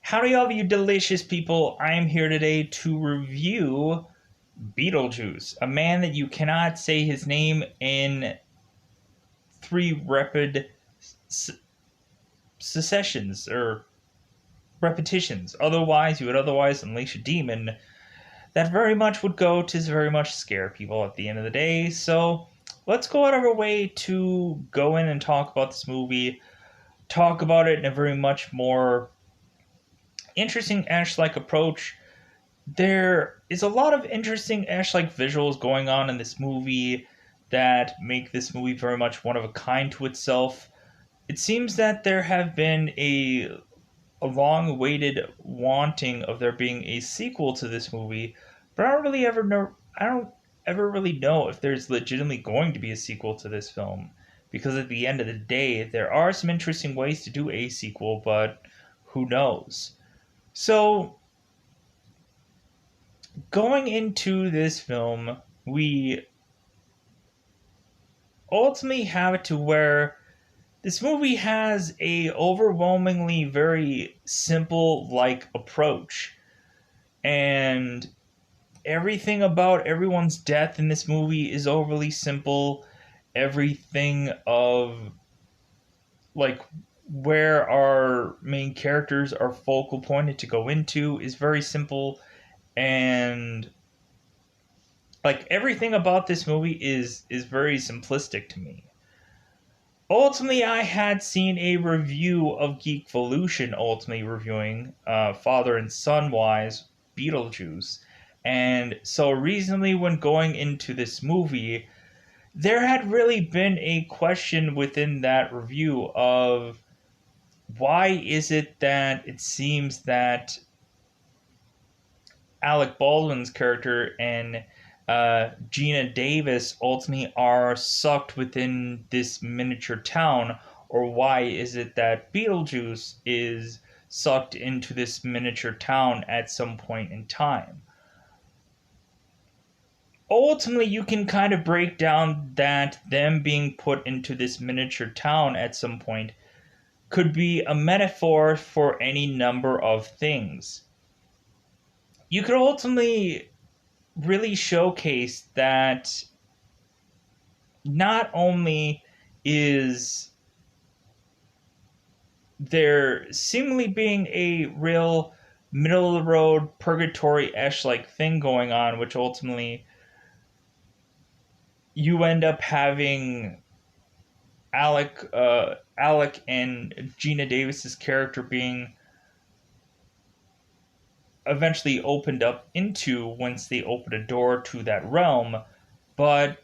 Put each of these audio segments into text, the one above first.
Howdy, all of you delicious people. I am here today to review Beetlejuice, a man that you cannot say his name in three rapid successions or repetitions. Otherwise, you would otherwise unleash a demon that very much would go to very much scare people at the end of the day. So let's go out of our way to go in and talk about this movie, talk about it in a very much more interesting Ash-like approach. There is a lot of interesting Ash-like visuals going on in this movie that make this movie very much one of a kind to itself. It seems that there have been a long-awaited wanting of there being a sequel to this movie, but I don't ever really know if there's legitimately going to be a sequel to this film, because at the end of the day, there are some interesting ways to do a sequel, but who knows? So going into this film, we ultimately have it to where this movie has a overwhelmingly very simple like approach, and everything about everyone's death in this movie is overly simple. Everything of like where our main characters are focal pointed to go into is very simple, and like everything about this movie is very simplistic to me. Ultimately, I had seen a review of Geekvolution ultimately reviewing father and son wise Beetlejuice, and so recently when going into this movie, there had really been a question within that review of why is it that it seems that Alec Baldwin's character and Gina Davis ultimately are sucked within this miniature town, or why is it that Beetlejuice is sucked into this miniature town at some point in time? Ultimately, you can kind of break down that them being put into this miniature town at some point could be a metaphor for any number of things. You could ultimately really showcase that not only is there seemingly being a real middle of the road purgatory-esque like thing going on, which ultimately you end up having Alec and Gina Davis's character being eventually opened up into once they open a door to that realm. But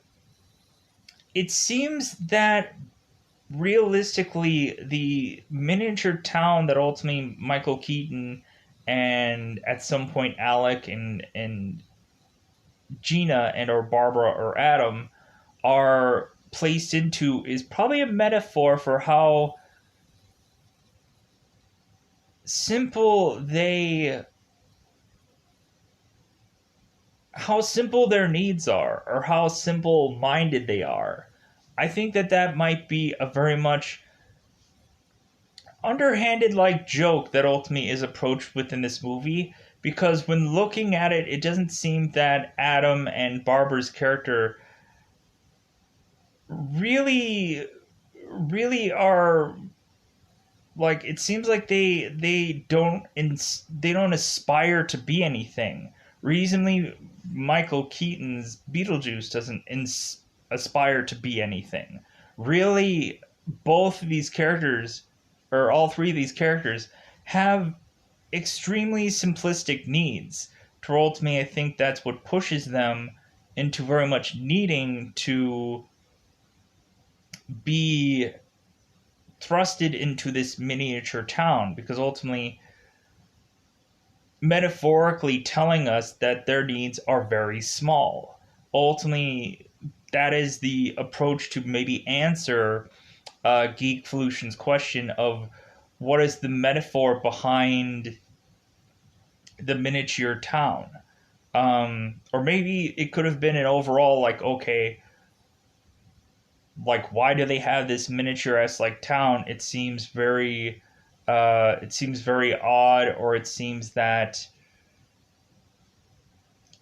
it seems that realistically, the miniature town that ultimately Michael Keaton and at some point Alec and Gina and or Barbara or Adam are placed into is probably a metaphor for simple they how simple their needs are, or how simple minded they are. I think that that might be a very much underhanded like joke that ultimately is approached within this movie, because when looking at it, it doesn't seem that Adam and Barbara's character really are like, it seems like they don't aspire to be anything. Reasonably, Michael Keaton's Beetlejuice doesn't aspire to be anything. Really, both of these characters, or all three of these characters, have extremely simplistic needs. To ultimately, I think that's what pushes them into very much needing to be thrusted into this miniature town, because ultimately metaphorically telling us that their needs are very small. Ultimately, that is the approach to maybe answer Geekvolution's question of what is the metaphor behind the miniature town. Or maybe it could have been an overall, like, okay, like, why do they have this miniature-esque like town? It seems very it seems very odd, or it seems that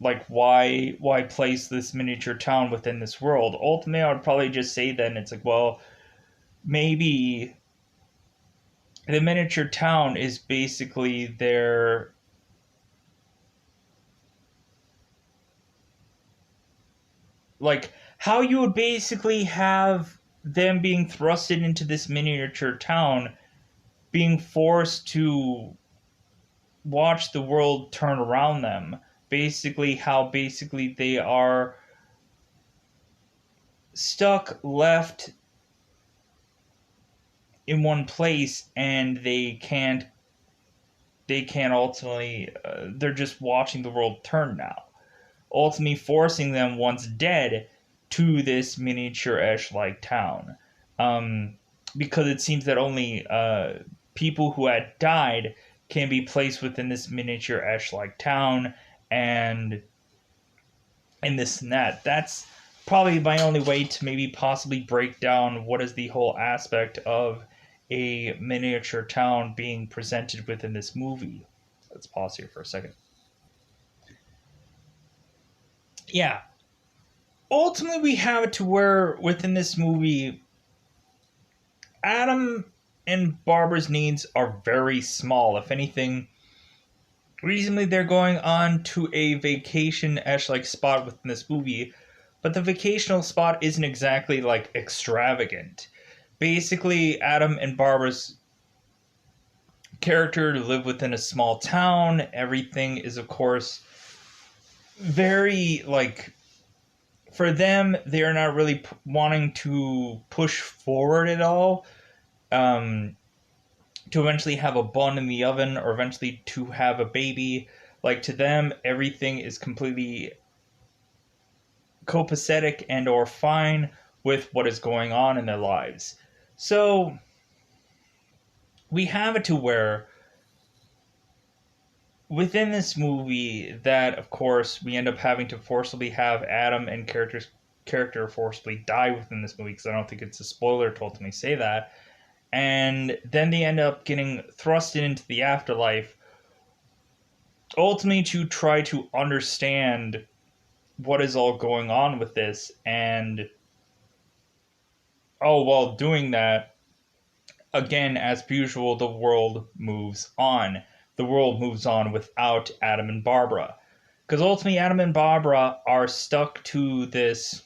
like why place this miniature town within this world. Ultimately, I would probably just say then it's like, well, maybe the miniature town is basically their, like, how you would basically have them being thrusted into this miniature town, being forced to watch the world turn around them. Basically, how basically they are stuck, left in one place, and they can't ultimately. They're just watching the world turn now, ultimately forcing them once dead to this miniature-ish like town. Um, because it seems that only people who had died can be placed within this miniature-ish like town, and this and that. That's probably my only way to maybe possibly break down what is the whole aspect of a miniature town being presented within this movie. Let's pause here for a second. Yeah, ultimately we have it to where within this movie Adam and Barbara's needs are very small. If anything, reasonably they're going on to a vacation-ish like spot within this movie, but the vacational spot isn't exactly like extravagant. Basically, Adam and Barbara's character live within a small town. Everything is, of course, very like, for them, they are not really wanting to push forward at all. To eventually have a bun in the oven, or eventually to have a baby. Like, to them, everything is completely copacetic and or fine with what is going on in their lives. So we have it to where within this movie that, of course, we end up having to forcibly have Adam and character forcibly die within this movie, because I don't think it's a spoiler to ultimately say that. And then they end up getting thrusted into the afterlife, ultimately to try to understand what is all going on with this. And oh, while doing that, again, as usual, the world moves on. The world moves on without Adam and Barbara, because ultimately Adam and Barbara are stuck to this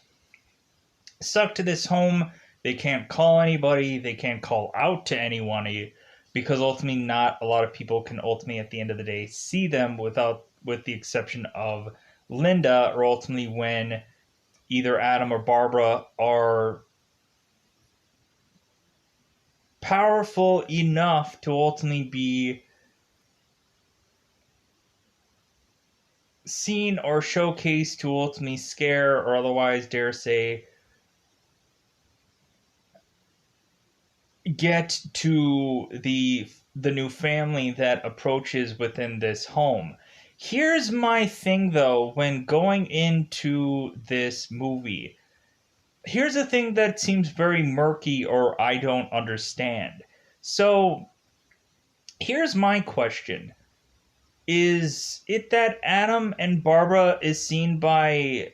home. They can't call anybody. They can't call out to anyone, because ultimately not a lot of people can ultimately at the end of the day see them, with the exception of Linda, or ultimately when either Adam or Barbara are powerful enough to ultimately be seen or showcased to ultimately scare, or otherwise dare say get to the new family that approaches within this home. Here's my thing though, when going into this movie. Here's a thing that seems very murky, or I don't understand. So, here's my question. Is it that Adam and Barbara is seen by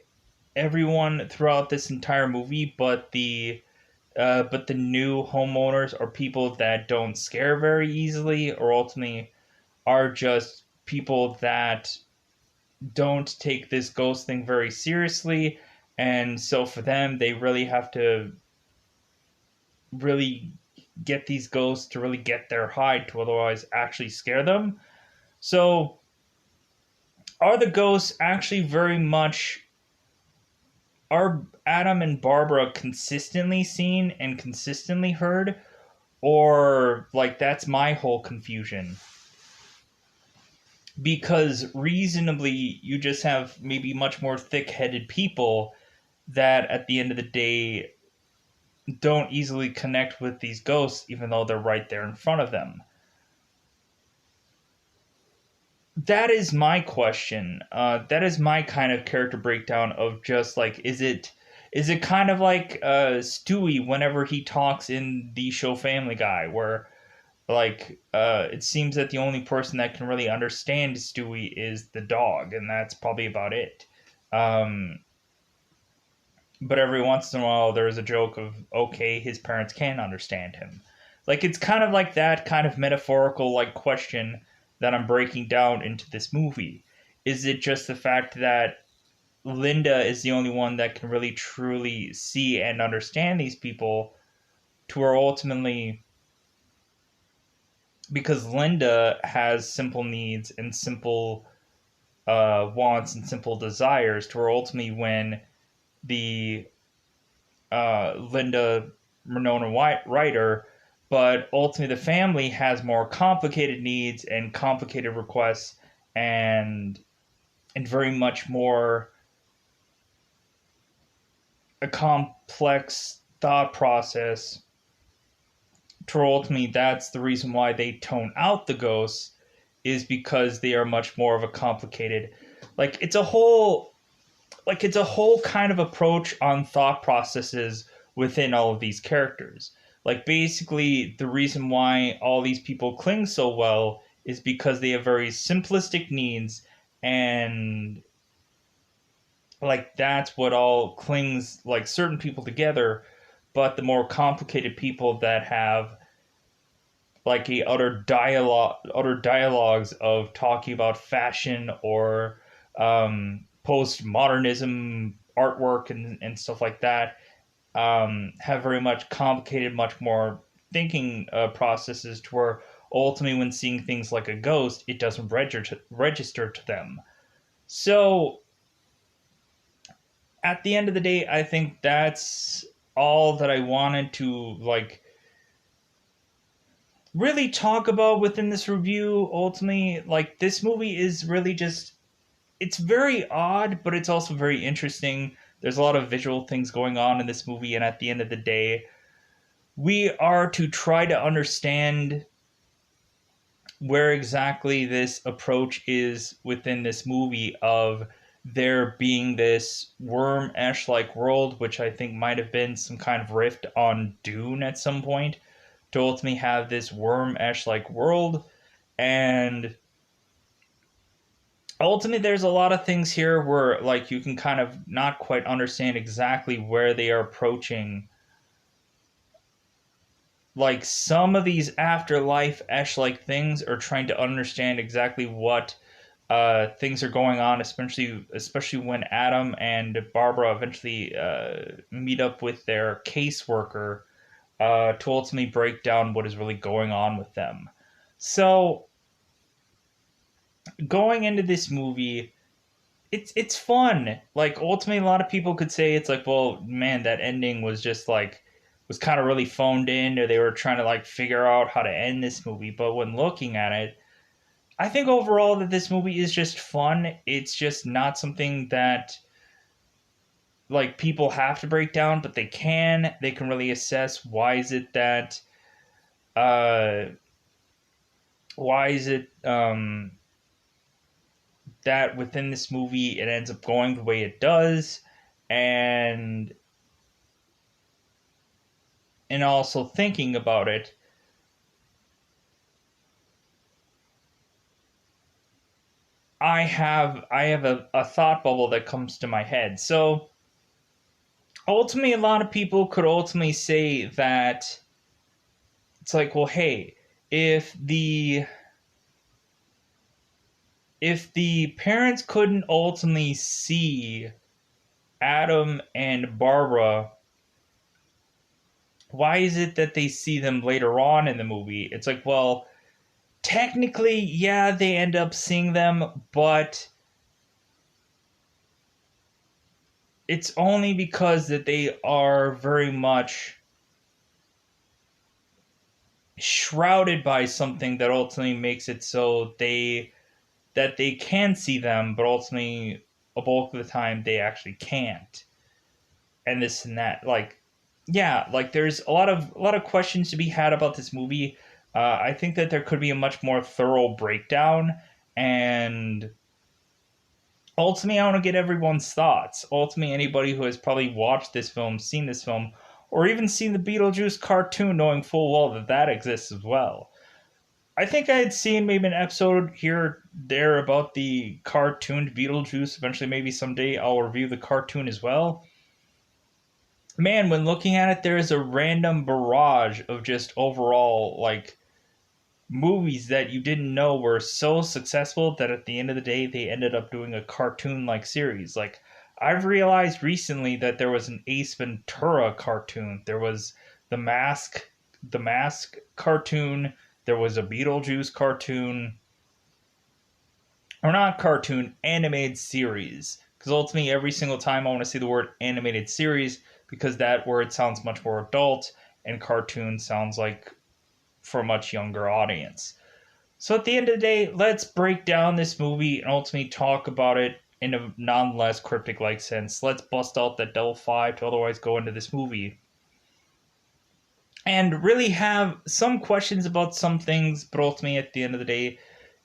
everyone throughout this entire movie, but the new homeowners are people that don't scare very easily, or ultimately are just people that don't take this ghost thing very seriously, and so for them they really have to really get these ghosts to really get their hide to otherwise actually scare them. So are the ghosts actually very much, are Adam and Barbara consistently seen and consistently heard, or like that's my whole confusion? Because reasonably you just have maybe much more thick-headed people that at the end of the day don't easily connect with these ghosts even though they're right there in front of them. That is my question. That is my kind of character breakdown of just like, is it kind of like Stewie whenever he talks in the show Family Guy, where It seems that the only person that can really understand Stewie is the dog, and that's probably about it. Um, but every once in a while, there's a joke of, okay, his parents can understand him. Like, it's kind of like that kind of metaphorical, like, question that I'm breaking down into this movie. Is it just the fact that Linda is the only one that can really truly see and understand these people, to where ultimately, because Linda has simple needs and simple wants and simple desires, to where ultimately when the Linda Renona Ryder, but ultimately the family has more complicated needs and complicated requests, and very much more a complex thought process. To ultimately, that's the reason why they tone out the ghosts, is because they are much more of a complicated, like it's a whole kind of approach on thought processes within all of these characters. Like, basically, the reason why all these people cling so well is because they have very simplistic needs, and like that's what all clings like certain people together. But the more complicated people that have like a utter dialogues of talking about fashion or postmodernism artwork and stuff like that, have very much complicated, much more thinking processes, to where ultimately when seeing things like a ghost, it doesn't register to them. So at the end of the day, I think that's all that I wanted to like really talk about within this review. Ultimately, like, this movie is really just, it's very odd, but it's also very interesting. There's a lot of visual things going on in this movie, and at the end of the day, we are to try to understand where exactly this approach is within this movie of there being this worm ash like world, which I think might have been some kind of rift on Dune at some point, to ultimately have this worm ash like world. And ultimately, there's a lot of things here where like you can kind of not quite understand exactly where they are approaching. Like, some of these afterlife ash like things are trying to understand exactly what things are going on, especially when Adam and Barbara eventually meet up with their caseworker to ultimately break down what is really going on with them. So going into this movie, it's fun. Like, ultimately, a lot of people could say it's like, well, man, that ending was just like was kind of really phoned in, or they were trying to like figure out how to end this movie. But when looking at it, I think overall that this movie is just fun. It's just not something that like people have to break down, but they can really assess why is it that uh why is it that within this movie it ends up going the way it does, and also thinking about it, I have a thought bubble that comes to my head. So ultimately, a lot of people could ultimately say that it's like, well, hey, if the parents couldn't ultimately see Adam and Barbara, why is it that they see them later on in the movie? It's like, well, technically, yeah, they end up seeing them, but it's only because that they are very much shrouded by something that ultimately makes it so they can see them, but ultimately a bulk of the time they actually can't. And this and that, like, yeah, like there's a lot of questions to be had about this movie. I think that there could be a much more thorough breakdown, and ultimately, I want to get everyone's thoughts. Ultimately, anybody who has probably watched this film, seen this film, or even seen the Beetlejuice cartoon, knowing full well that that exists as well. I think I had seen maybe an episode here or there about the cartoon Beetlejuice. Eventually, maybe someday I'll review the cartoon as well. Man, when looking at it, there is a random barrage of just overall like movies that you didn't know were so successful that at the end of the day they ended up doing a cartoon like series. Like I've realized recently that there was an Ace Ventura cartoon. There was the Mask cartoon, there was a Beetlejuice cartoon, or not cartoon, animated series. Because ultimately, every single time I want to see the word animated series because that word sounds much more adult and cartoon sounds like for a much younger audience. So at the end of the day, let's break down this movie and ultimately talk about it in a non-less cryptic-like sense. Let's bust out that Devil 5 to otherwise go into this movie. And really have some questions about some things, but ultimately at the end of the day,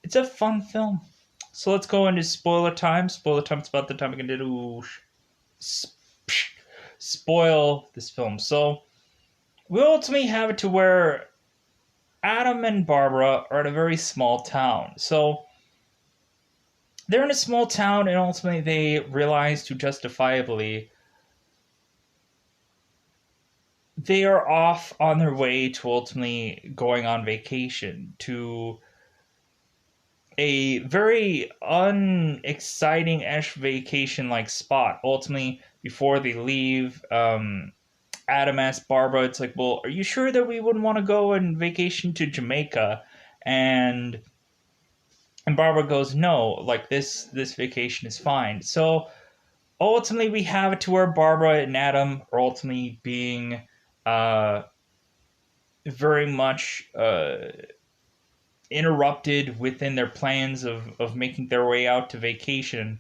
it's a fun film. So let's go into spoiler time. Spoiler time is about the time we can do spoil this film. So we ultimately have it to where Adam and Barbara are in a very small town. So they're in a small town, and ultimately they realize to justifiably they are off on their way to ultimately going on vacation to a very unexciting ish vacation like spot. Ultimately, before they leave, Adam asks Barbara, it's like, well, are you sure that we wouldn't want to go on vacation to Jamaica? And and Barbara goes, no, like this vacation is fine. So ultimately we have it to where Barbara and Adam are ultimately being uh very much interrupted within their plans of making their way out to vacation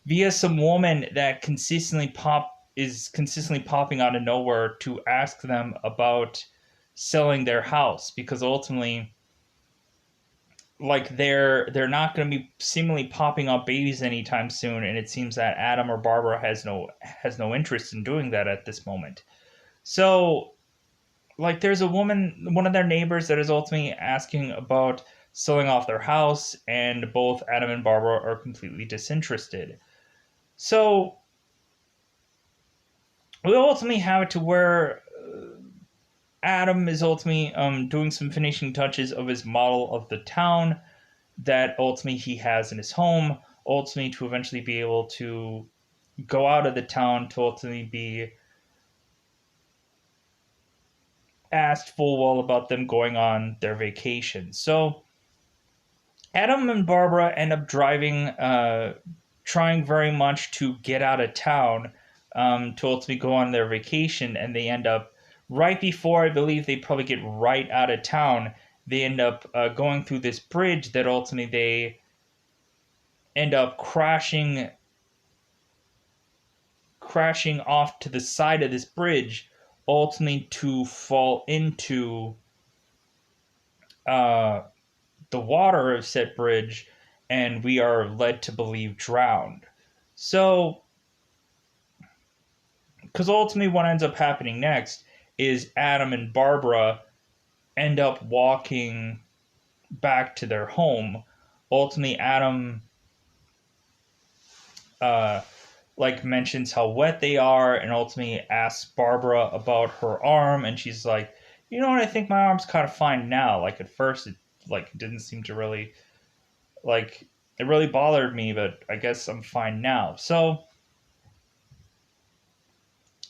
via some woman that consistently popping out of nowhere to ask them about selling their house because ultimately like they're not going to be seemingly popping up babies anytime soon, and it seems that Adam or Barbara has no interest in doing that at this moment. So like there's a woman, one of their neighbors, that is ultimately asking about selling off their house, and both Adam and Barbara are completely disinterested. So we ultimately have it to where Adam is ultimately doing some finishing touches of his model of the town that ultimately he has in his home, ultimately to eventually be able to go out of the town to ultimately be asked full well about them going on their vacation. So Adam and Barbara end up driving, trying very much to get out of town to ultimately go on their vacation, and they end up right before I believe they probably get right out of town. They end up going through this bridge that ultimately they end up crashing off to the side of this bridge, ultimately to fall into uh, the water of said bridge, and we are led to believe drowned. So, because ultimately what ends up happening next is Adam and Barbara end up walking back to their home. Ultimately, Adam uh, like mentions how wet they are, and ultimately asks Barbara about her arm, and she's like, you know what, I think my arm's kind of fine now. Like at first, it didn't seem to really like it really bothered me, but I guess I'm fine now. So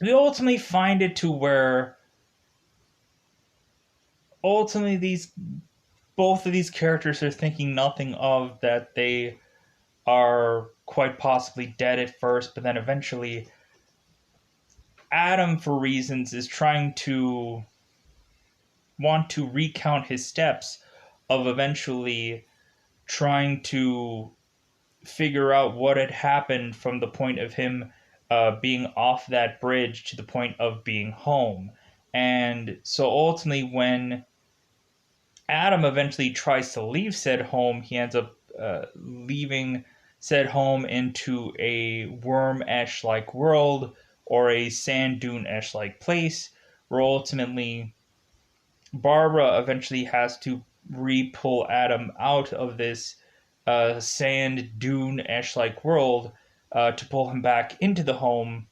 we ultimately find it to where ultimately these both of these characters are thinking nothing of that they are quite possibly dead at first, but then eventually Adam, for reasons, is trying to want to recount his steps of eventually trying to figure out what had happened from the point of him being off that bridge to the point of being home. And so ultimately, when Adam eventually tries to leave said home, he ends up leaving said home into a worm esh like world or a sand dune esh like place, where ultimately Barbara eventually has to re-pull Adam out of this sand dune ash like world to pull him back into the home.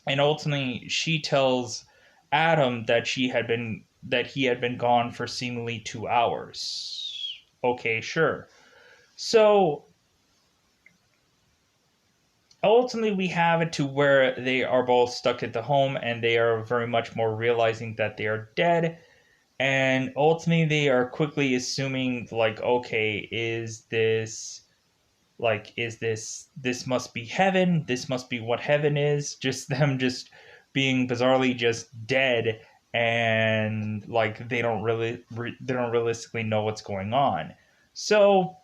And ultimately, she tells Adam that he had been gone for seemingly 2 hours. Okay, sure. So ultimately, we have it to where they are both stuck at the home, and they are very much more realizing that they are dead. And ultimately, they are quickly assuming, like, okay, this must be heaven, this must be what heaven is, just them just being bizarrely just dead, and like they don't realistically know what's going on. So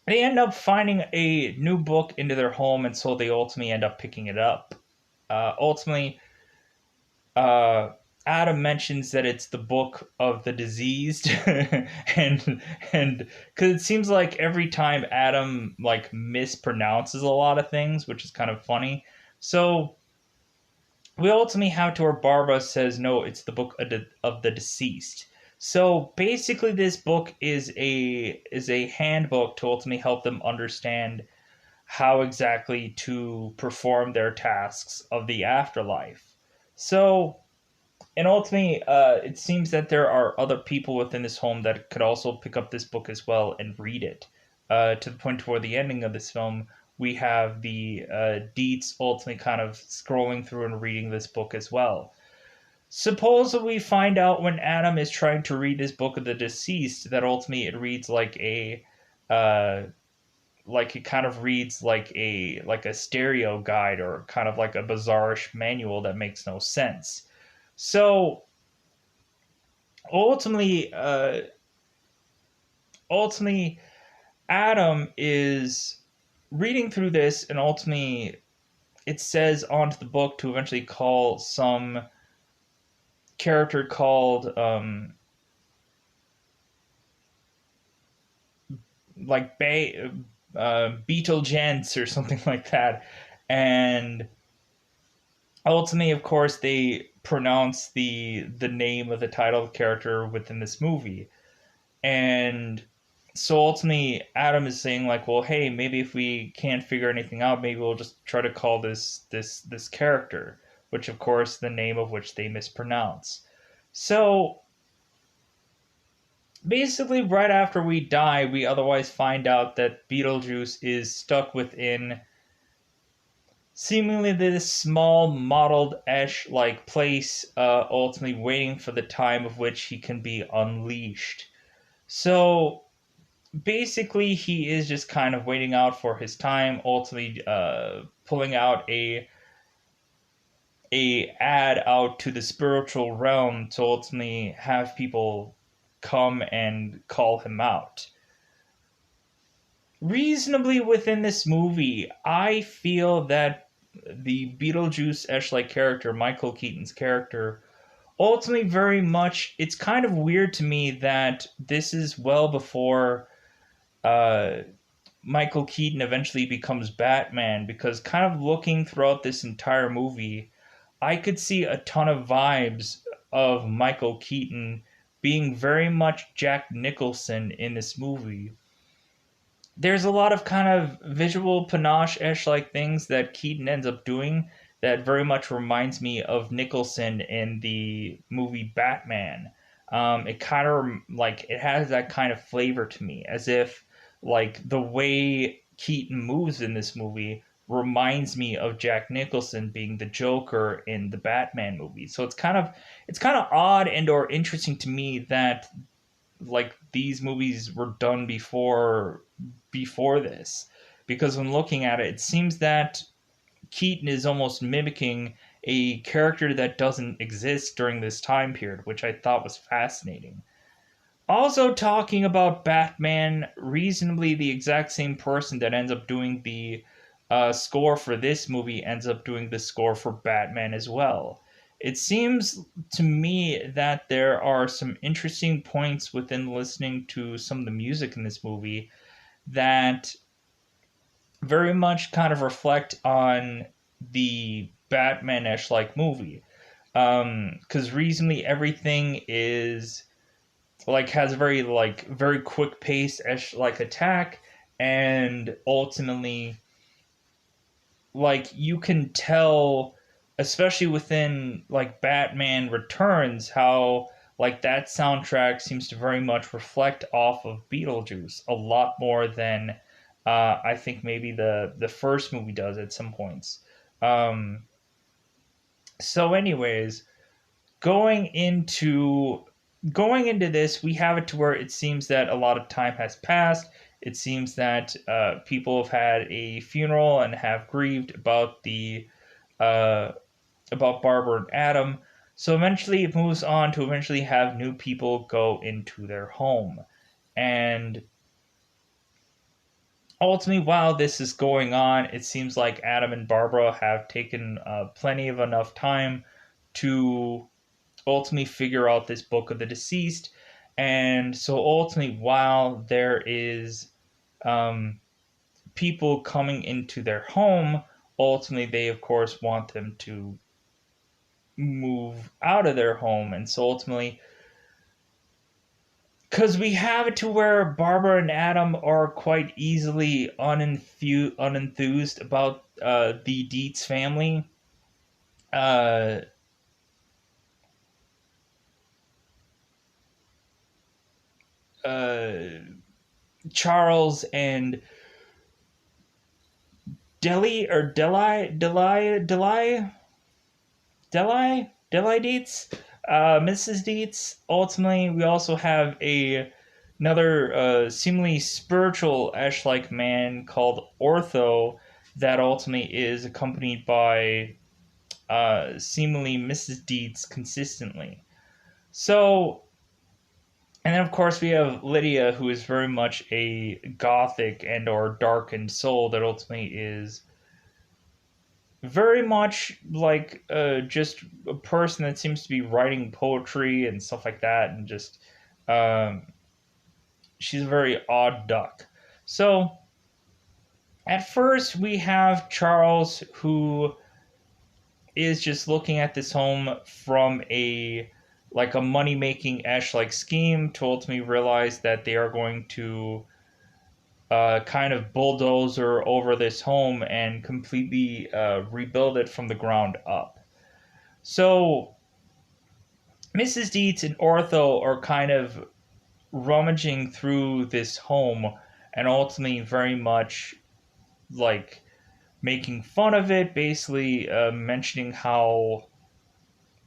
they end up finding a new book into their home, and so they ultimately end up picking it up. Ultimately, uh, Adam mentions that it's the book of the diseased, and because it seems like every time Adam like mispronounces a lot of things, which is kind of funny. So we ultimately have to where Barbara says no, it's the book of the deceased. So basically, this book is a handbook to ultimately help them understand how exactly to perform their tasks of the afterlife. So and ultimately, it seems that there are other people within this home that could also pick up this book as well and read it. To the point toward the ending of this film, we have the Deets ultimately kind of scrolling through and reading this book as well. Suppose that we find out when Adam is trying to read this book of the deceased that ultimately it reads uh, like it kind of reads like a stereo guide or kind of like a bizarrish manual that makes no sense. So ultimately, uh, ultimately, Adam is reading through this, and ultimately, it says onto the book to eventually call some character called like Beetlejuice or something like that, and ultimately, of course, they pronounce the name of the title of the character within this movie. And so ultimately, Adam is saying like, well, hey, maybe if we can't figure anything out, maybe we'll just try to call this character, which of course the name of which they mispronounce. So basically, right after we die, we otherwise find out that Beetlejuice is stuck within seemingly this small mottled ash like place, ultimately waiting for the time of which he can be unleashed. So basically he is just kind of waiting out for his time, ultimately pulling out a ad out to the spiritual realm to ultimately have people come and call him out. Reasonably within this movie, I feel that the Beetlejuice Eschlight character, Michael Keaton's character, ultimately very much, it's kind of weird to me that this is well before uh, Michael Keaton eventually becomes Batman, because kind of looking throughout this entire movie, I could see a ton of vibes of Michael Keaton being very much Jack Nicholson in this movie. There's a lot of kind of visual panache-ish like things that Keaton ends up doing that very much reminds me of Nicholson in the movie Batman. It kind of like it has that kind of flavor to me, as if like the way Keaton moves in this movie reminds me of Jack Nicholson being the Joker in the Batman movie. So it's kind of odd and or interesting to me that like these movies were done before this, because when looking at it, it seems that Keaton is almost mimicking a character that doesn't exist during this time period, which I thought was fascinating. Also, talking about Batman, reasonably the exact same person that ends up doing the score for this movie ends up doing the score for Batman as well. It seems to me that there are some interesting points within listening to some of the music in this movie that very much kind of reflect on the Batman-ish like movie. Because reasonably everything is like has a very very quick pace like attack, and ultimately like you can tell, especially within like Batman Returns, how like that soundtrack seems to very much reflect off of Beetlejuice a lot more than I think maybe the first movie does at some points. um so anyways, going into going into this, we have it to where it seems that a lot of time has passed. It seems that people have had a funeral and have grieved uh, about Barbara and Adam. So eventually, it moves on to eventually have new people go into their home, and ultimately, while this is going on, it seems like Adam and Barbara have taken plenty of enough time to ultimately figure out this book of the deceased. And so ultimately, while there is um, people coming into their home, ultimately they of course want them to move out of their home. And so ultimately, because we have it to where Barbara and Adam are quite easily unenthused about the Dietz family. Uh, uh, Charles and Deli Dietz, Mrs. Dietz. Ultimately, we also have another seemingly spiritual Ash-like man called Ortho that ultimately is accompanied by seemingly Mrs. Dietz consistently. So, and then of course we have Lydia, who is very much a gothic and or darkened soul that ultimately is very much like just a person that seems to be writing poetry and stuff like that, and just um, she's a very odd duck. So at first we have Charles, who is just looking at this home from a money making ash like scheme to ultimately realize that they are going to kind of bulldozer over this home and completely rebuild it from the ground up. So Mrs. Dietz and Ortho are kind of rummaging through this home and ultimately very much like making fun of it, basically mentioning how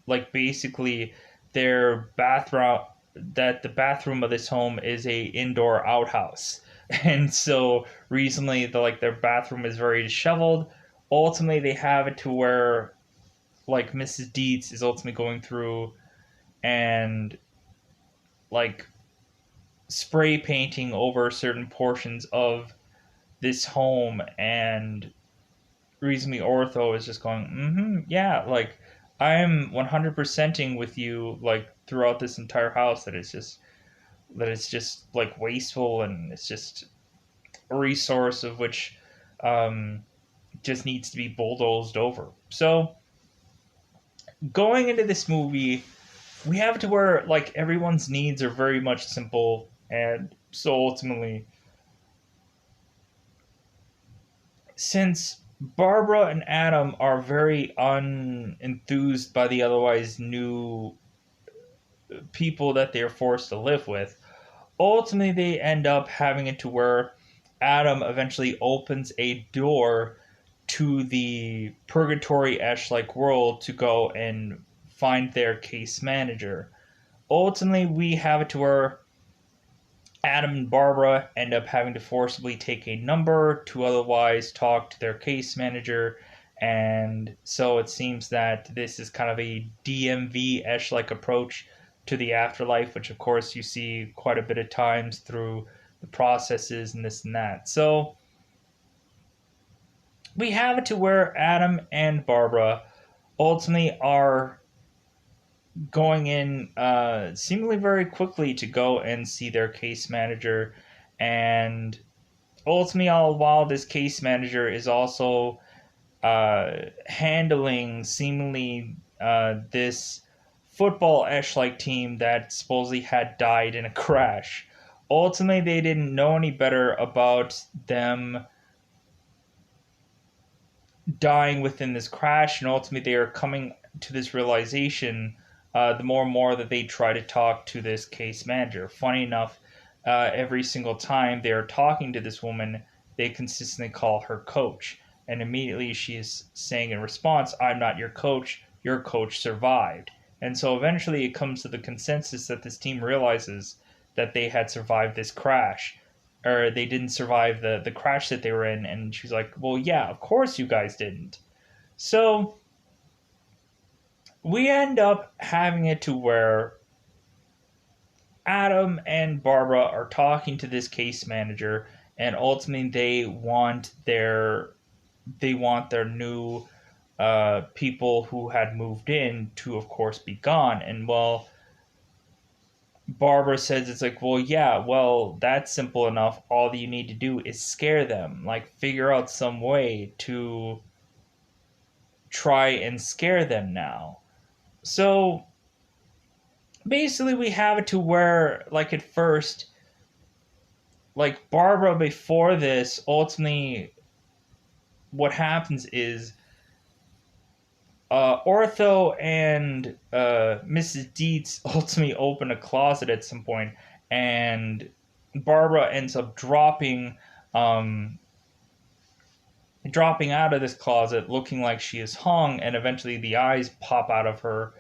like basically their bathroom that the bathroom of this home is a indoor outhouse. And so recently their bathroom is very disheveled. Ultimately they have it to where like Mrs. Dietz is ultimately going through and like spray painting over certain portions of this home, and reasonably Ortho is just going, yeah, like I'm 100%ing with you like throughout this entire house that it's just like wasteful, and it's just a resource of which um, just needs to be bulldozed over. So going into this movie, we have to where like everyone's needs are very much simple, and so ultimately, since Barbara and Adam are very unenthused by the otherwise new people that they're forced to live with, ultimately they end up having it to where Adam eventually opens a door to the purgatory ash like world to go and find their case manager. Ultimately, we have it to where Adam and Barbara end up having to forcibly take a number to otherwise talk to their case manager. And so it seems that this is kind of a DMV ish like approach to the afterlife, which of course you see quite a bit of times through the processes and this and that. So we have it to where Adam and Barbara ultimately are going in seemingly very quickly to go and see their case manager, and ultimately, all while this case manager is also handling seemingly this football-ish like team that supposedly had died in a crash. Ultimately, they didn't know any better about them dying within this crash, and ultimately they are coming to this realization the more and more that they try to talk to this case manager. Funny enough, every single time they are talking to this woman, they consistently call her coach. And immediately she's saying in response, I'm not your coach survived. And so eventually it comes to the consensus that this team realizes that they had survived this crash, or they didn't survive the crash that they were in. And she's like, well, yeah, of course you guys didn't. So we end up having it to where Adam and Barbara are talking to this case manager, and ultimately they want their new people who had moved in to, of course, be gone. And well, Barbara says it's like, well, yeah, well, that's simple enough. All you need to do is scare them, like figure out some way to try and scare them now. So basically, we have it to where, like, at first, like, Barbara before this, ultimately, what happens is Ortho and Mrs. Dietz ultimately open a closet at some point, and Barbara ends up um, dropping out of this closet, looking like she is hung, and eventually the eyes pop out of her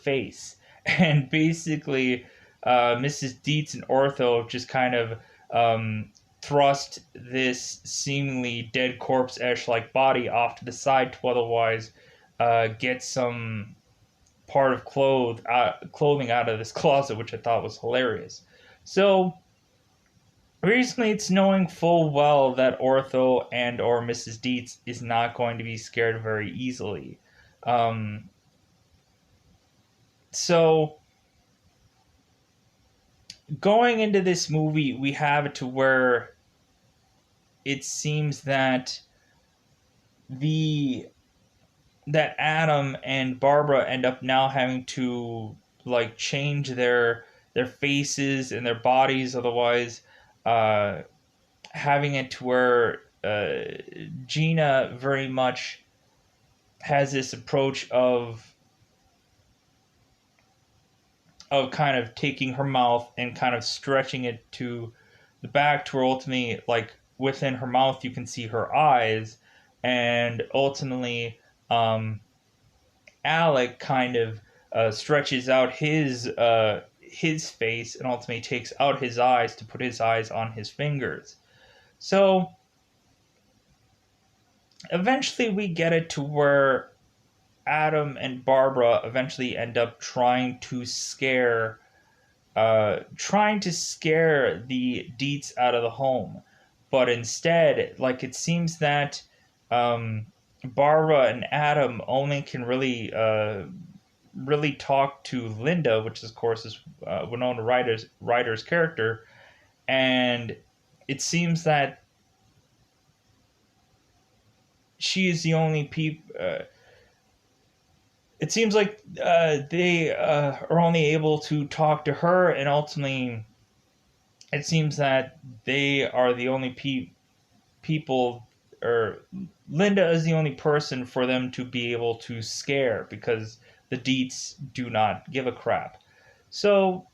face, and basically, Mrs. Dietz and Ortho just kind of um, thrust this seemingly dead corpse-ish like body off to the side to otherwise get some part of clothing out of this closet, which I thought was hilarious. So recently, it's knowing full well that Ortho and or Mrs. Dietz is not going to be scared very easily. Um, so going into this movie, we have it to where it seems that the that Adam and Barbara end up now having to like change their faces and their bodies, otherwise uh, having it to where Gina very much has this approach of kind of taking her mouth and kind of stretching it to the back to where ultimately, like, within her mouth you can see her eyes, and ultimately um, Alec kind of stretches out his face and ultimately takes out his eyes to put his eyes on his fingers. So eventually we get it to where Adam and Barbara eventually end up trying to scare the Dietz out of the home. But instead, like, it seems that um, Barbara and Adam only can really talk to Linda, which of course is Winona Ryder's character, and it seems that she is the only it seems like they are only able to talk to her, and ultimately, it seems that they are the only people, or Linda is the only person for them to be able to scare because the Deets do not give a crap. So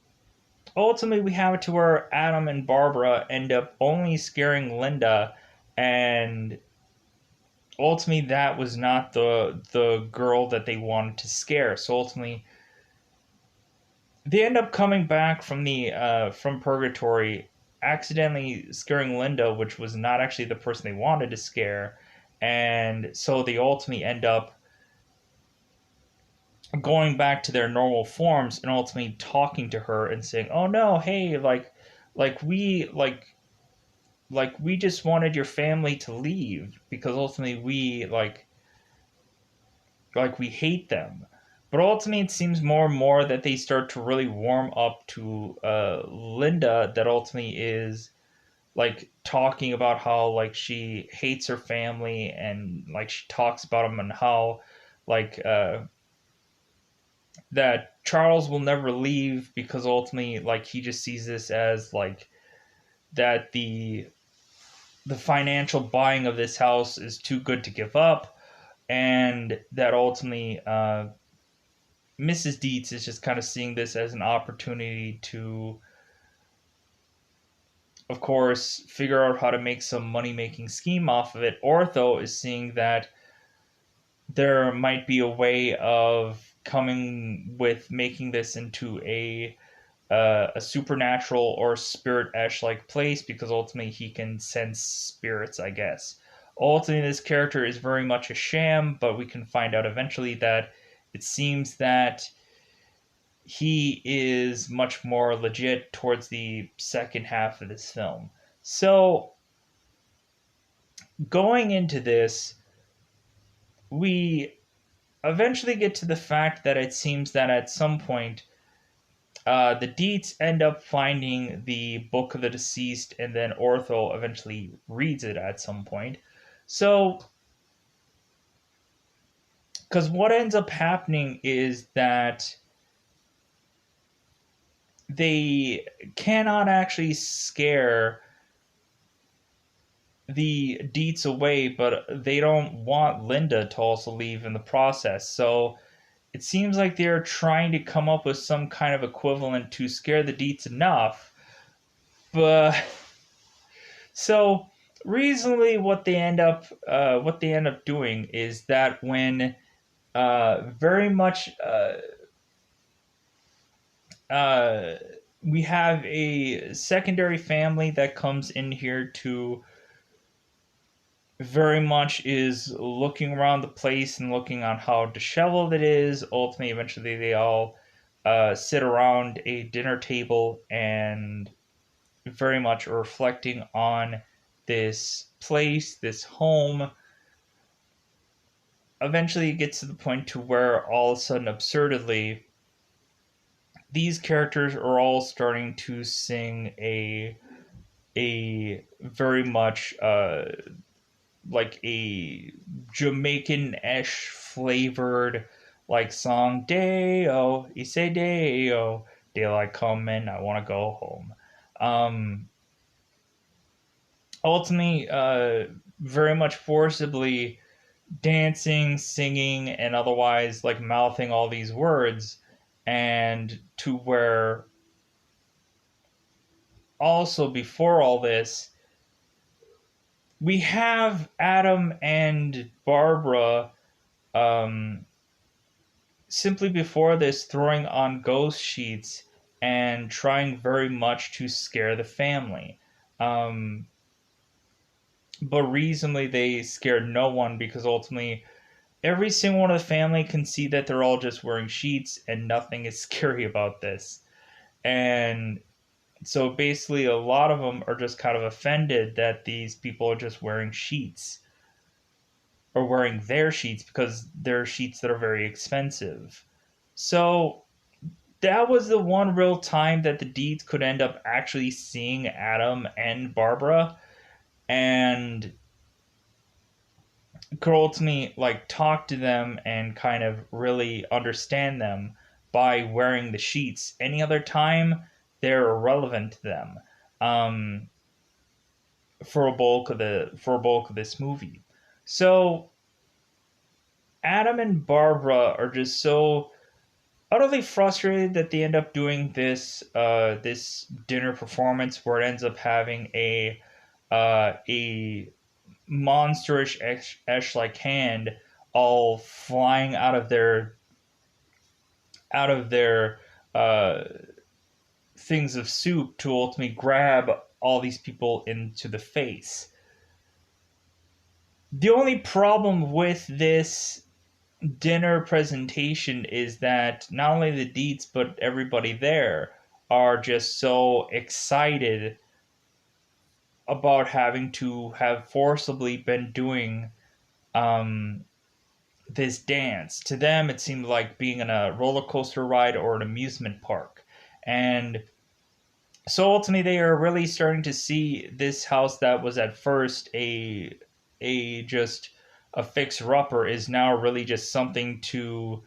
ultimately, we have it to where Adam and Barbara end up only scaring Linda, and ultimately that was not the girl that they wanted to scare. So ultimately they end up coming back from purgatory, accidentally scaring Linda, which was not actually the person they wanted to scare, and so they ultimately end up going back to their normal forms and ultimately talking to her and saying, "Oh no, hey, like we we just wanted your family to leave because ultimately we we hate them." But ultimately, it seems more and more that they start to really warm up to Linda. That ultimately is like talking about how like she hates her family, and like she talks about them, and how like that Charles will never leave because ultimately, like, he just sees this as like that the financial buying of this house is too good to give up, and that ultimately Mrs. Dietz is just kind of seeing this as an opportunity to, of course, figure out how to make some money making scheme off of it. Ortho is seeing that there might be a way of coming with making this into a supernatural or spirit ash like place because ultimately he can sense spirits, I guess. Ultimately, this character is very much a sham, but we can find out eventually that it seems that he is much more legit towards the second half of this film. So, going into this, we eventually get to the fact that it seems that at some point the Deets end up finding the Book of the Deceased, and then Ortho eventually reads it at some point. So, because what ends up happening is that they cannot actually scare the Deets away, but they don't want Linda to also leave in the process. So, it seems like they're trying to come up with some kind of equivalent to scare the Deets enough, but so reasonably, what they end up doing is that when very much uh, we have a secondary family that comes in here to very much is looking around the place and looking on how disheveled it is. Ultimately, eventually, they all sit around a dinner table and very much reflecting on this place, this home. Eventually, it gets to the point to where all of a sudden, absurdly, these characters are all starting to sing a very much like a Jamaican-ish flavored like song. Day-o, you say day-o, daylight coming, I want to go home. Um, Ultimately, very much forcibly dancing, singing, and otherwise like mouthing all these words, and to where also before all this, we have Adam and Barbara um, simply before this throwing on ghost sheets and trying very much to scare the family. Um, but reasonably, they scared no one because ultimately every single one of the family can see that they're all just wearing sheets and nothing is scary about this. And so basically, a lot of them are just kind of offended that these people are just wearing sheets or wearing their sheets because they're sheets that are very expensive. So that was the one real time that the Deeds could end up actually seeing Adam and Barbara and could ultimately like talk to them and kind of really understand them by wearing the sheets. Any other time, they're irrelevant to them. Um, for a bulk of this movie. So Adam and Barbara are just so utterly frustrated that they end up doing this dinner performance where it ends up having a monsterish esh like hand all flying out of their uh, things of soup to ultimately grab all these people into the face. The only problem with this dinner presentation is that not only the Deets but everybody there are just so excited about having to have forcibly been doing um, this dance. To them, it seemed like being in a roller coaster ride or an amusement park. And so ultimately, they are really starting to see this house that was at first a just a fixer upper is now really just something to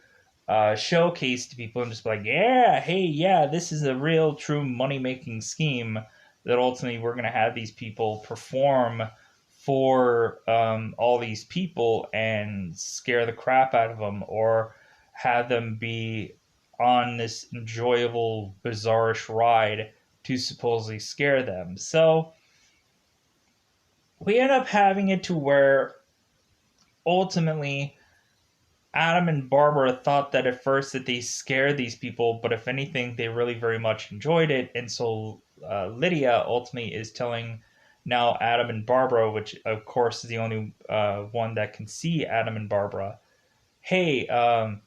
showcase to people and just be like, yeah, hey, yeah, this is a real, true money making scheme that ultimately we're going to have these people perform for all these people and scare the crap out of them, or have them be on this enjoyable, bizarrish ride to supposedly scare them. So we end up having it to where ultimately Adam and Barbara thought that at first that they scared these people, but if anything, they really very much enjoyed it. And so Lydia ultimately is telling now Adam and Barbara, which of course is the only one that can see Adam and Barbara, hey,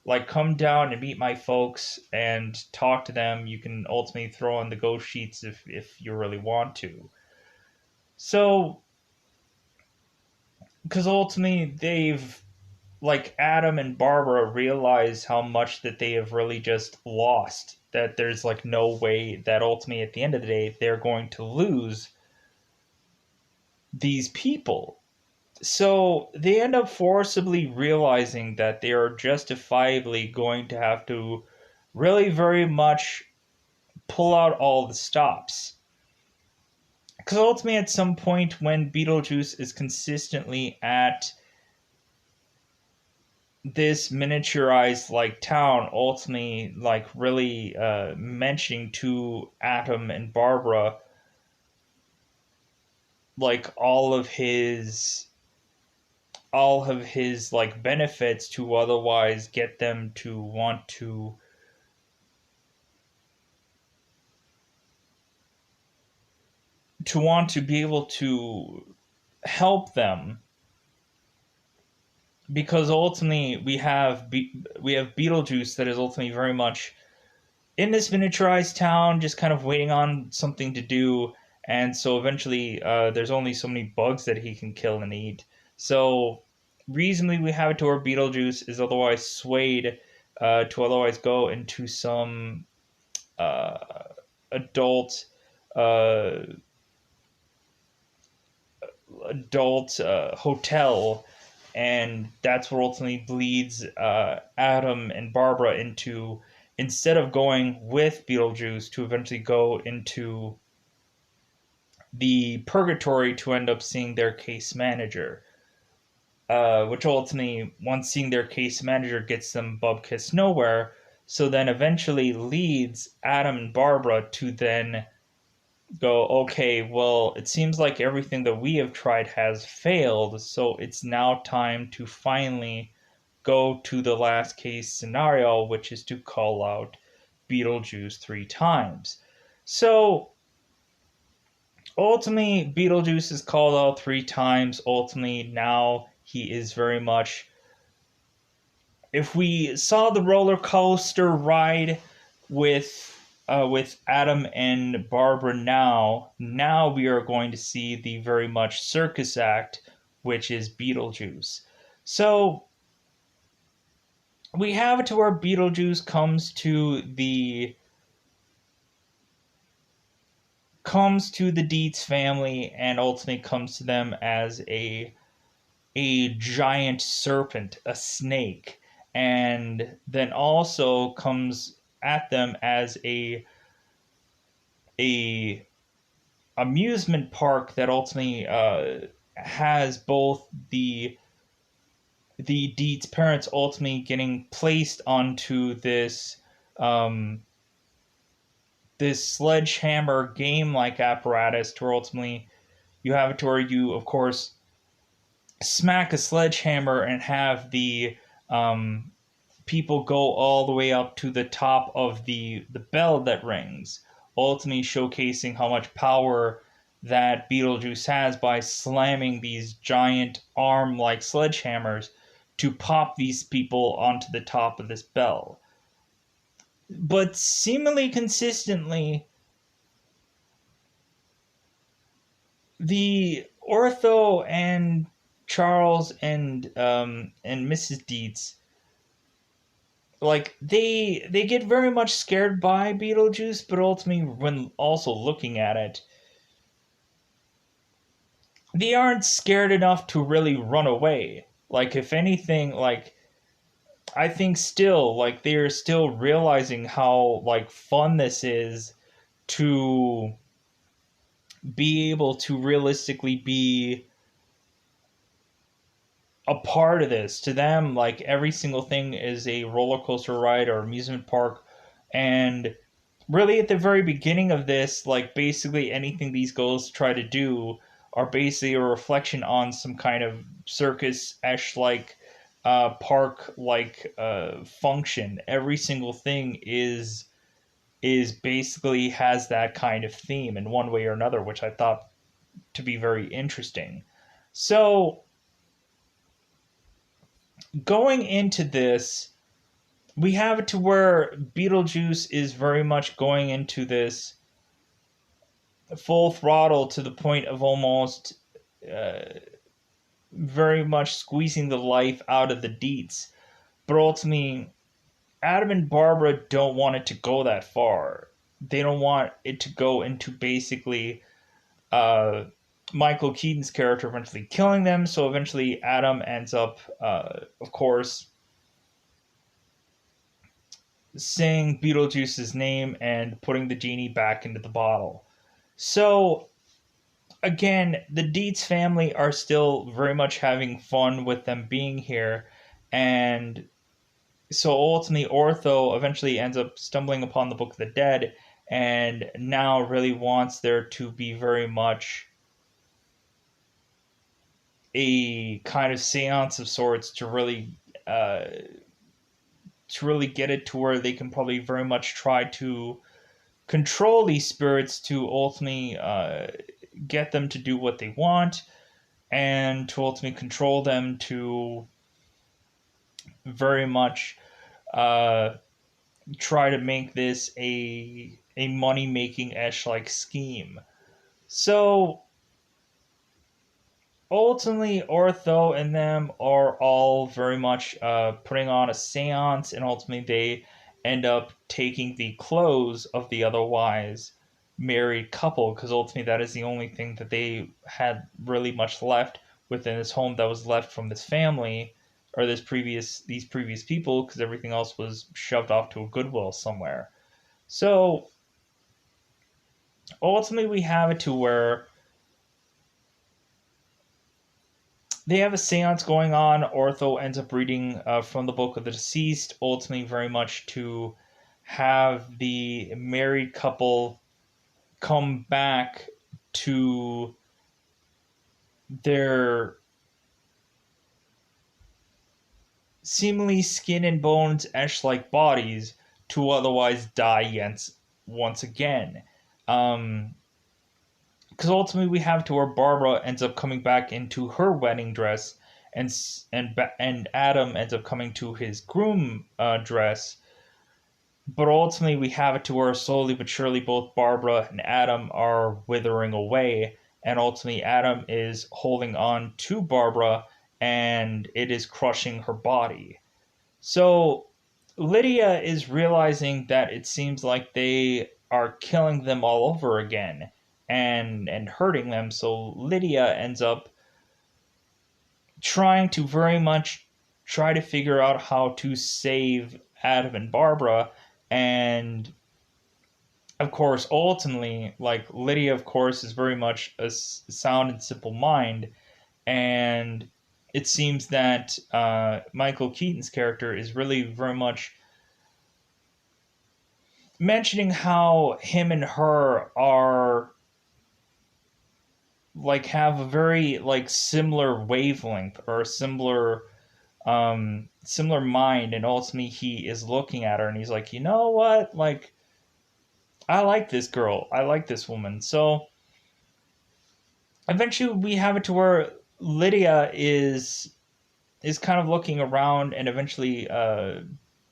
like come down and meet my folks and talk to them. You can ultimately throw on the ghost sheets if you really want to. So, because ultimately they've like Adam and Barbara realize how much that they have really just lost. That there's like no way that ultimately at the end of the day they're going to lose these people. So they end up forcibly realizing that they are justifiably going to have to really very much pull out all the stops. Because ultimately, at some point, when Beetlejuice is consistently at this miniaturized like town, ultimately like really mentioning to Adam and Barbara like all of his like benefits to otherwise get them to want to be able to help them, because ultimately we have Beetlejuice that is ultimately very much in this miniaturized town, just kind of waiting on something to do. And so eventually, there's only so many bugs that he can kill and eat. So reasonably, we have it to where Beetlejuice is otherwise swayed to otherwise go into some uh, adult uh, hotel, and that's what ultimately leads Adam and Barbara into, instead of going with Beetlejuice, to eventually go into the purgatory to end up seeing their case manager. Which ultimately, once seeing their case manager, gets them Bubkiss nowhere. So then eventually leads Adam and Barbara to then go, okay, well, it seems like everything that we have tried has failed, so it's now time to finally go to the last case scenario, which is to call out Beetlejuice 3 times. So ultimately, Beetlejuice is called out 3 times. Ultimately, now he is very much. If we saw the roller coaster ride with Adam and Barbara now we are going to see the very much circus act, which is Beetlejuice. So we have it to where Beetlejuice comes to the Dietz family and ultimately comes to them as a giant serpent, a snake, and then also comes at them as a amusement park that ultimately has both the Dietz parents ultimately getting placed onto um, this sledgehammer game like apparatus, to where ultimately you have it to where you of course smack a sledgehammer and have the um, people go all the way up to the top of the bell that rings, ultimately showcasing how much power that Beetlejuice has by slamming these giant arm like sledgehammers to pop these people onto the top of this bell. But seemingly consistently, the Ortho and Charles and Mrs. Dietz, like they get very much scared by Beetlejuice, but ultimately when also looking at it, they aren't scared enough to really run away. Like if anything, like I think still, like, they're still realizing how, like, fun this is to be able to realistically be a part of this. To them, like, every single thing is a roller coaster ride or amusement park. And really, at the very beginning of this, like, basically anything these girls try to do are basically a reflection on some kind of circus-esh, like, park, like, function. Every single thing is basically has that kind of theme in one way or another, which I thought to be very interesting. So going into this, we have it to where Beetlejuice is very much going into this full throttle to the point of almost uh, very much squeezing the life out of the deets. But ultimately, Adam and Barbara don't want it to go that far. They don't want it to go into basically uh, Michael Keaton's character eventually killing them. So eventually, Adam ends up, of course, saying Beetlejuice's name and putting the genie back into the bottle. So again, the Dietz family are still very much having fun with them being here, and so ultimately Ortho eventually ends up stumbling upon the Book of the Dead, and now really wants there to be very much a kind of seance of sorts uh, to really get it to where they can probably very much try to control these spirits to ultimately get them to do what they want and to ultimately control them to very much uh, try to make this a money making esh like scheme. So ultimately, Ortho and them are all very much putting on a seance, and ultimately they end up taking the clothes of the otherwise married couple because ultimately that is the only thing that they had really much left within this home that was left from this family or these previous people because everything else was shoved off to a Goodwill somewhere. So ultimately, we have it to where they have a seance going on. Ortho ends up reading from the Book of the Deceased, ultimately, very much to have the married couple come back to their seemingly skin and bones ash like bodies to otherwise die once again. Um, because ultimately we have to where Barbara ends up coming back into her wedding dress, and Adam ends up coming to his groom dress. But ultimately, we have it to where slowly but surely both Barbara and Adam are withering away, and ultimately Adam is holding on to Barbara, and it is crushing her body. So Lydia is realizing that it seems like they are killing them all over again and hurting them. So Lydia ends up trying to very much try to figure out how to save Adam and Barbara. And of course, ultimately, like Lydia, of course, is very much a sound and simple mind. And it seems that Michael Keaton's character is really very much mentioning how him and her are like have a very like similar wavelength or a similar mind, and ultimately he is looking at her and he's like, you know what, like I like this girl, I like this woman. So eventually we have it to where Lydia is kind of looking around, and eventually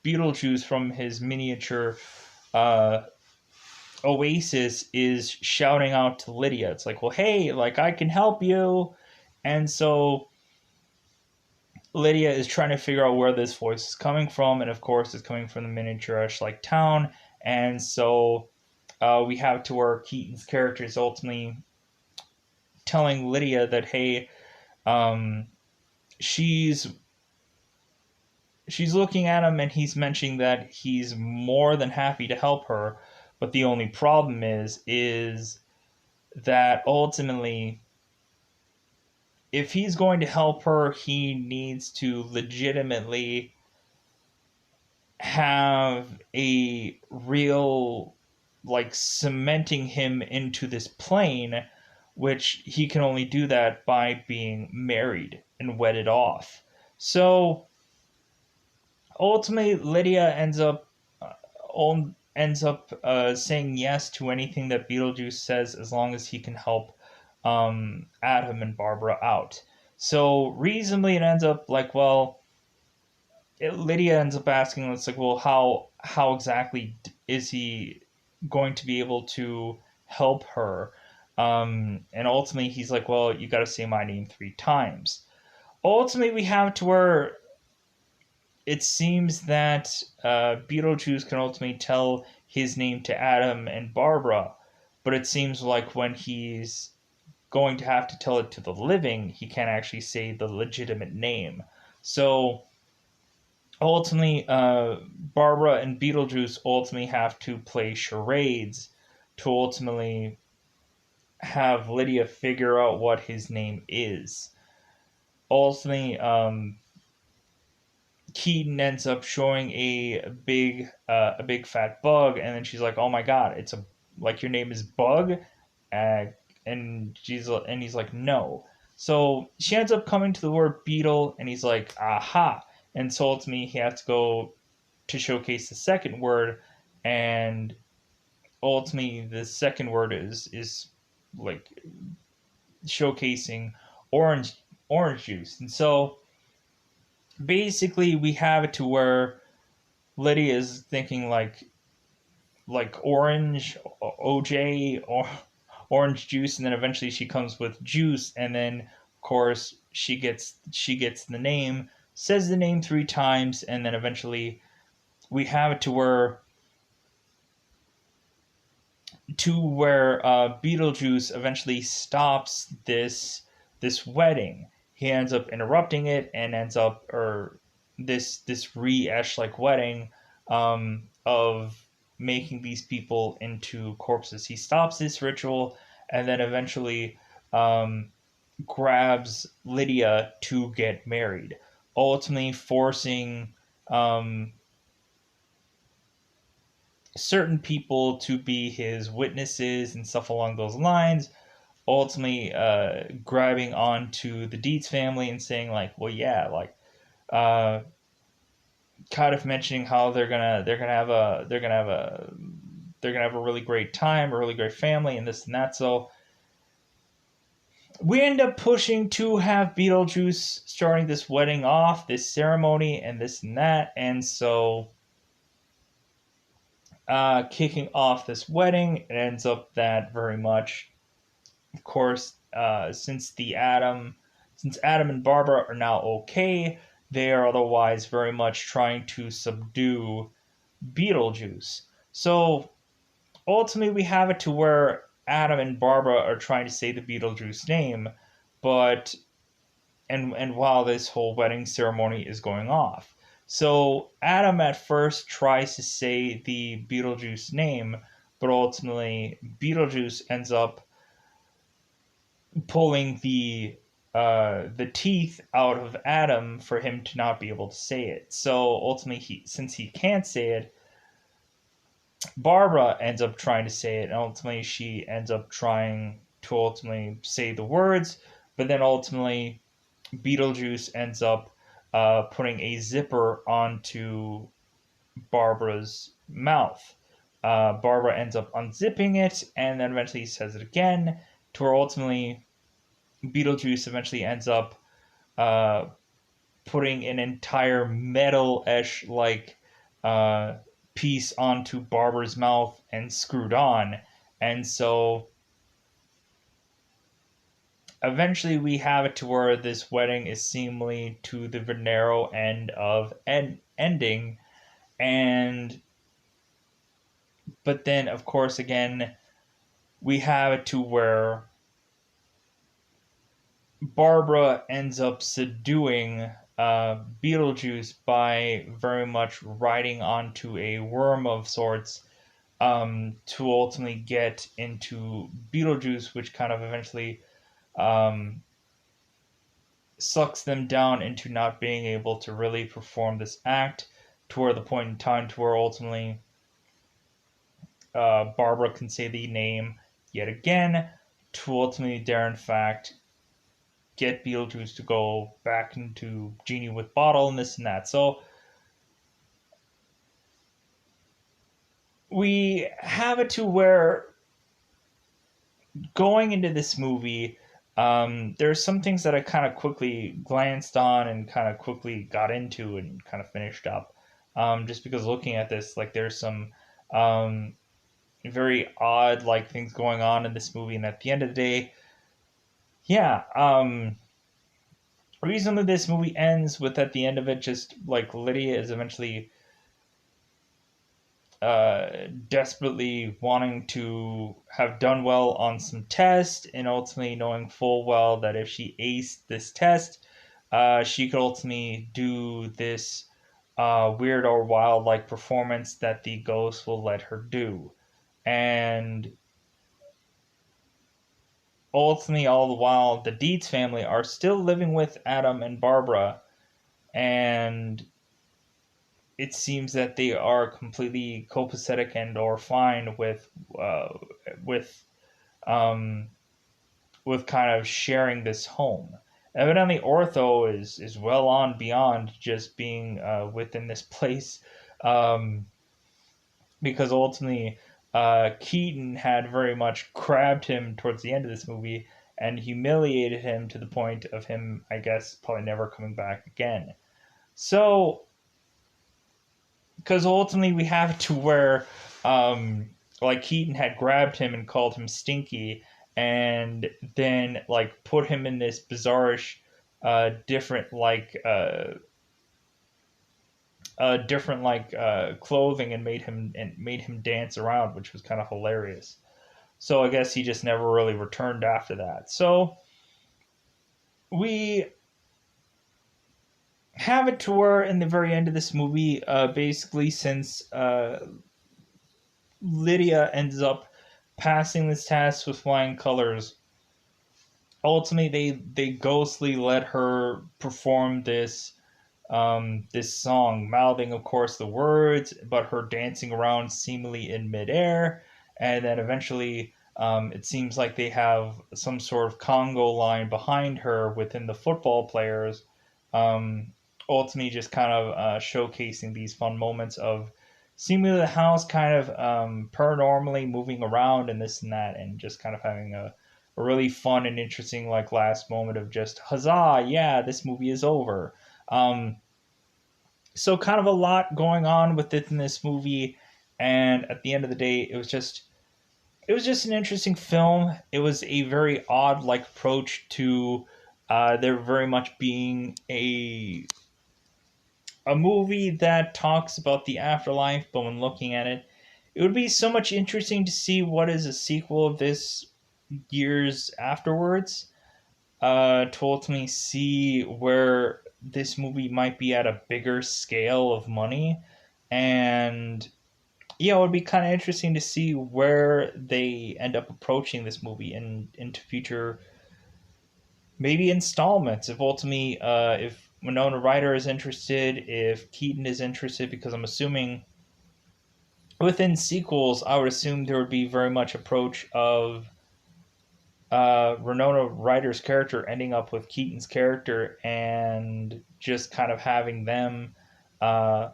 Beetlejuice from his miniature uh Oasis is shouting out to Lydia. It's like, well, hey, like I can help you. And so Lydia is trying to figure out where this voice is coming from, and of course, it's coming from the miniaturish like town. And so we have to where Keaton's character is ultimately telling Lydia that hey, um, she's she's looking at him, and he's mentioning that he's more than happy to help her, but the only problem is that ultimately, if he's going to help her, he needs to legitimately have a real, like, cementing him into this plane, which he can only do that by being married and wedded off. So ultimately, Lydia ends up saying yes to anything that Beetlejuice says, as long as he can help Adam and Barbara out. So reasonably, it ends up like, well, Lydia ends up asking, it's like, well, how exactly is he going to be able to help her? And ultimately, he's like, well, you got to say my name 3 times. Ultimately, we have to where it seems that Beetlejuice can ultimately tell his name to Adam and Barbara, but it seems like when he's going to have to tell it to the living, he can't actually say the legitimate name. So ultimately, Barbara and Beetlejuice ultimately have to play charades to ultimately have Lydia figure out what his name is. Ultimately, Keaton ends up showing a big fat bug, and then she's like, "Oh my god, it's a like your name is Bug," uh, and he's like, "No." So she ends up coming to the word beetle, and he's like, "Aha!" And so ultimately he has to go to showcase the second word, and ultimately the second word is like showcasing orange orange juice, and so basically we have it to where Lydia is thinking like orange OJ or orange juice, and then eventually she comes with juice, and then of course she gets the name, says the name 3 times, and then eventually we have it to where Beetlejuice eventually stops this wedding. He ends up interrupting it and ends up or this re-esh like wedding of making these people into corpses. He stops this ritual and then eventually um, grabs Lydia to get married, ultimately forcing um, certain people to be his witnesses and stuff along those lines, ultimately grabbing onto the Dietz family and saying like, well, yeah, like uh, kind of mentioning how they're gonna have a really great time, a really great family, and this and that. So we end up pushing to have Beetlejuice starting this wedding off, this ceremony, and this and that, and so kicking off this wedding, it ends up that very much, of course, since Adam and Barbara are now okay, they are otherwise very much trying to subdue Beetlejuice. So ultimately, we have it to where Adam and Barbara are trying to say the Beetlejuice name, but and while this whole wedding ceremony is going off. So Adam at first tries to say the Beetlejuice name, but ultimately Beetlejuice ends up pulling the teeth out of Adam for him to not be able to say it. So ultimately, since he can't say it, Barbara ends up trying to say it, and ultimately she ends up trying to ultimately say the words, but then ultimately Beetlejuice ends up putting a zipper onto Barbara's mouth. Barbara ends up unzipping it, and then eventually says it again, to where ultimately Beetlejuice eventually ends up uh, putting an entire metal-ish like uh, piece onto Barbara's mouth and screwed on. And so eventually we have it to where this wedding is seemingly to the narrow end of ending. And but then of course again we have it to where Barbara ends up subduing Beetlejuice by very much riding onto a worm of sorts, to ultimately get into Beetlejuice, which kind of eventually um, sucks them down into not being able to really perform this act, to where the point in time to where ultimately Barbara can say the name yet again, to ultimately dare in fact get Beetlejuice to go back into Genie with Bottle and this and that. So we have it to where going into this movie, there's some things that I kind of quickly glanced on and kind of quickly got into and kind of finished up. Just because looking at this, like there's some um, very odd like things going on in this movie, and at the end of the day, yeah, reasonably this movie ends with at the end of it just like Lydia is eventually desperately wanting to have done well on some test, and ultimately knowing full well that if she aced this test, she could ultimately do this weird or wild like performance that the ghost will let her do. And ultimately, all the while, the Dietz family are still living with Adam and Barbara, and it seems that they are completely copacetic and or fine uh, with um, with kind of sharing this home. Evidently, Ortho is well on beyond just being within this place, um, because ultimately Keaton had very much grabbed him towards the end of this movie and humiliated him to the point of him, I guess, probably never coming back again. So because ultimately we have it to where like Keaton had grabbed him and called him stinky, and then like put him in this bizarrish different clothing, and made him dance around, which was kind of hilarious. So I guess he just never really returned after that. So we have it to where in the very end of this movie, basically since Lydia ends up passing this test with flying colors. Ultimately, they ghostly let her perform this song, mouthing, of course, the words, but her dancing around seemingly in midair. And then eventually, it seems like they have some sort of Congo line behind her within the football players, um, ultimately just kind of showcasing these fun moments of seemingly the house kind of paranormally moving around and this and that, and just kind of having a really fun and interesting like last moment of just huzzah, yeah, this movie is over. um, so kind of a lot going on with it in this movie, and at the end of the day, it was just an interesting film. It was a very odd like approach to there very much being a movie that talks about the afterlife, but when looking at it, it would be so much interesting to see what is a sequel of this years afterwards, to ultimately see where this movie might be at a bigger scale of money. And yeah, it would be kind of interesting to see where they end up approaching this movie into future maybe installments. If ultimately, if Winona Ryder is interested, if Keaton is interested, because I'm assuming within sequels, I would assume there would be very much approach of Winona Ryder's character ending up with Keaton's character, and just kind of having them uh,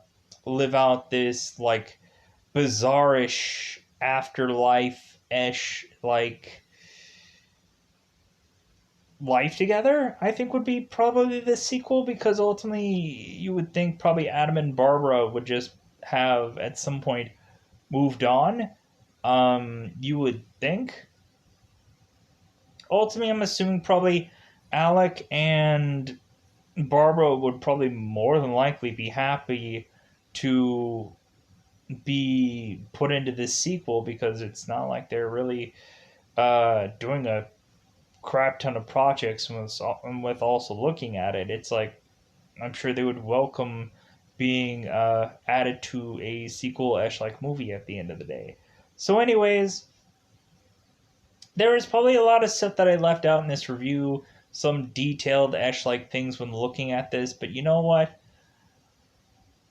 live out this like bizarrish afterlife ish like life together. I think would be probably the sequel, because ultimately you would think probably Adam and Barbara would just have at some point moved on. You would think. Ultimately, I'm assuming probably Alec and Barbara would probably more than likely be happy to be put into this sequel, because it's not like they're really doing a crap ton of projects, and with also looking at it, it's like I'm sure they would welcome being added to a sequel-ish like movie at the end of the day. So, anyways, there is probably a lot of stuff that I left out in this review, some detailed Ash like things when looking at this, but you know what?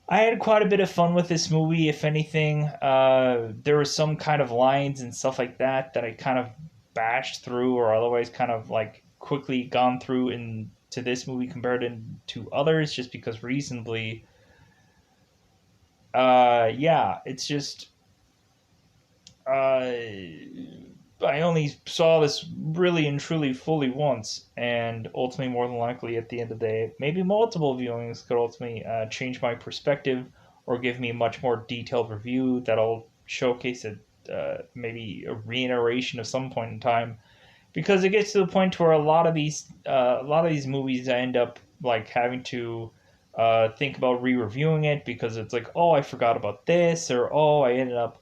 I had quite a bit of fun with this movie, if anything. There were some kind of lines and stuff like that I kind of bashed through or otherwise kind of like quickly gone through into this movie compared to others just because reasonably, yeah, it's just I only saw this really and truly fully once, and ultimately, more than likely, at the end of the day, maybe multiple viewings could ultimately change my perspective or give me a much more detailed review that'll showcase maybe a reiteration of some point in time. Because it gets to the point where a lot of these movies I end up like having to think about re-reviewing it because it's like, oh, I forgot about this, or oh, I ended up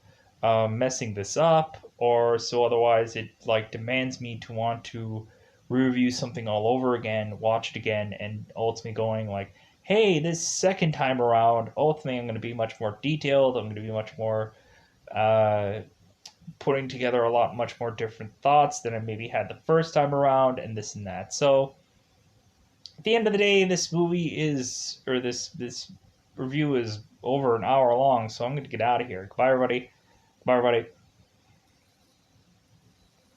messing this up, or so otherwise it like demands me to want to review something all over again, watch it again, and ultimately going like, hey, this second time around, ultimately I'm going to be much more detailed. I'm going to be much more uh, putting together a lot much more different thoughts than I maybe had the first time around, and this and that. So at the end of the day, this movie is or this review is over an hour long, so I'm going to get out of here. Goodbye, everybody. Bye, everybody.